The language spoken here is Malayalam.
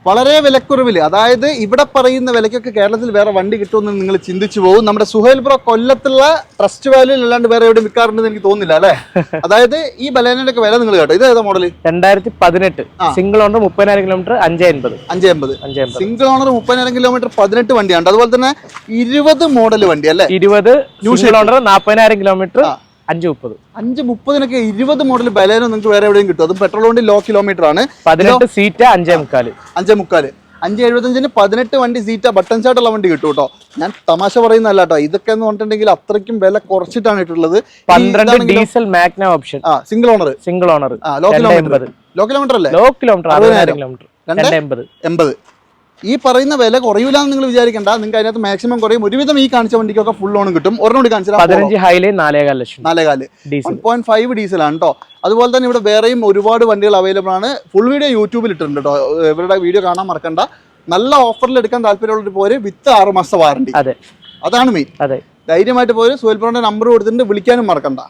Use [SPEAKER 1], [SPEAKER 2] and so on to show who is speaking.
[SPEAKER 1] വളരെ വിലക്കുറവിൽ, അതായത് ഇവിടെ പറയുന്ന വിലക്കൊക്കെ കേരളത്തിൽ വേറെ വണ്ടി കിട്ടുമെന്ന് നിങ്ങൾ ചിന്തിച്ചു പോകും. നമ്മുടെ സുഹൈൽ ബ്രോ കൊല്ലത്തുള്ള ട്രസ്റ്റ് വാല്യൂയിൽ അല്ലാണ്ട് വേറെ എവിടെ വിൽക്കാറുണ്ടെന്ന് എനിക്ക് തോന്നുന്നില്ല അല്ലേ? അതായത് ഈ ബലേനയുടെ ഒക്കെ വില നിങ്ങൾ കേട്ടോ. ഇത് ഏതാ model?
[SPEAKER 2] 2018 single owner 30,000 kilometre 550.
[SPEAKER 1] Single owner 30,000 kilometre 18 വണ്ടിയാണ്. അതുപോലെ തന്നെ 20 മോഡൽ വണ്ടി അല്ലേ?
[SPEAKER 2] 20 single owner 40,000 kilometre
[SPEAKER 1] 530. 20 model Baleno നിങ്ങൾക്ക് വേറെ എവിടെയും കിട്ടും. അത് പെട്രോൾ വണ്ടി ലോ കിലോമീറ്റർ ആണ്.
[SPEAKER 2] 18 സീറ്റ് 5.45.
[SPEAKER 1] 5.75 18 വണ്ടി സീറ്റാ ബട്ടൺ ചാട്ടുള്ള വണ്ടി കിട്ടും കേട്ടോ. ഞാൻ തമാശ പറയുന്നല്ല കേട്ടോ. ഇതൊക്കെ എന്ന് പറഞ്ഞിട്ടുണ്ടെങ്കിൽ അത്രയ്ക്കും വില കുറച്ചിട്ടാണ് ഇട്ടുള്ളത്.
[SPEAKER 2] 12 diesel Magna option,
[SPEAKER 1] single owner low kilometre അല്ലേ? 280. ഈ പറയുന്ന വില കുറയൂലെന്ന് നിങ്ങൾ വിചാരിക്കണ്ട. നിങ്ങൾക്ക് അതിനകത്ത് മാക്സിമം കുറയും. ഒരുവിധം ഈ കാണിച്ച വണ്ടിക്കൊക്കെ ഫുൾ ലോൺ കിട്ടും. ഒരെണ്ണം കൂടി കാണിച്ചാൽ
[SPEAKER 2] 15 ഹൈലേ 4.5 ലക്ഷം
[SPEAKER 1] 1.5 ഡീസലാണ് കേട്ടോ. അതുപോലെ തന്നെ ഇവിടെ വേറെയും ഒരുപാട് വണ്ടികൾ അവൈലബിൾ ആണ്. ഫുൾ വീഡിയോ യൂട്യൂബിൽ ഇട്ടിട്ടുണ്ട് കേട്ടോ. ഇവരുടെ വീഡിയോ കാണാൻ മറക്കണ്ട. നല്ല ഓഫറിൽ എടുക്കാൻ താല്പര്യമുള്ളവർ പോര്. വിത്ത് 6 മാസത്തെ വാറണ്ടി. അതാണ് മെയിൻ. ധൈര്യമായിട്ട് പോര്. സുഹൈൽ ബ്രോന്റെ നമ്പർ കൊടുത്തിട്ട് വിളിക്കാനും മറക്കണ്ട.